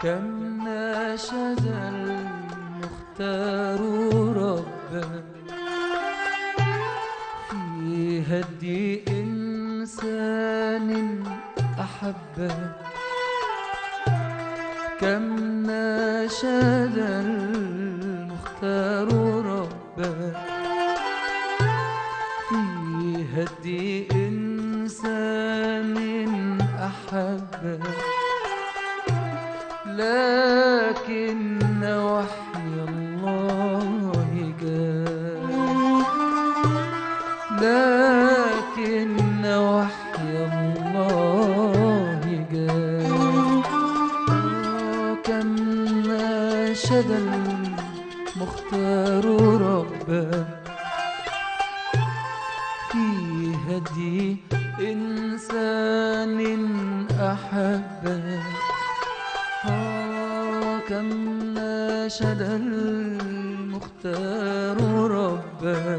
كم ناشد المختار ربه في هدي إنسان أحبه. كم ناشد المختار ربه في هدي إنسان أحبه، لكن وحي الله جاء، لكن وحي الله جاء. كم ناشد المختار ربه في هدي إنسان أحبه. كم ناشد المختار ربه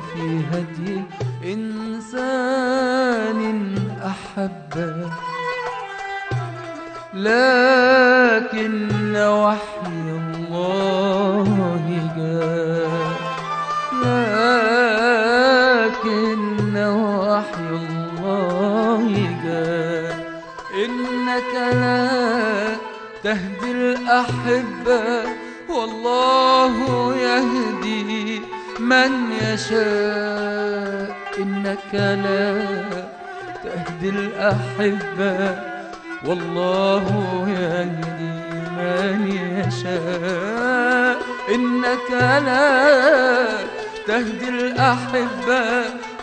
في هدي إنسان أحبه، لكن وحي الله جاء، لكن وحي الله جاء. إنك لا تهدي الأحبة والله يهدي من يشاء. إنك لا تهدي الأحبة والله يهدي من يشاء. إنك لا تهدي الأحبة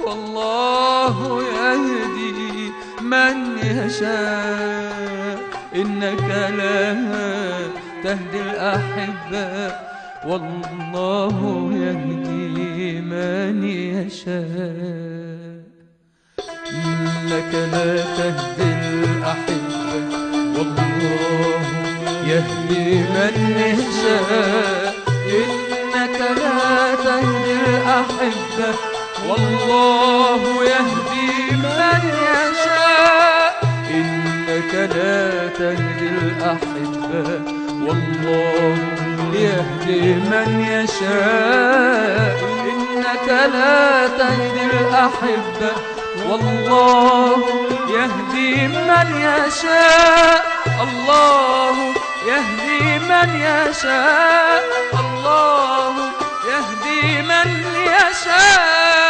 والله يهدي من يشاء. إنك لا تهدي الأحبة والله يهدي من يشاء. إنك لا تهدي الأحبة والله يهدي من يشاء. إنك لا تهدي الأحبة والله يهدي من يشاء. إنك لا تهدي الأحبة والله يهدي من يشاء. إنك لا تهدي الأحبة والله يهدي من يشاء. الله يهدي من يشاء، الله يهدي من يشاء.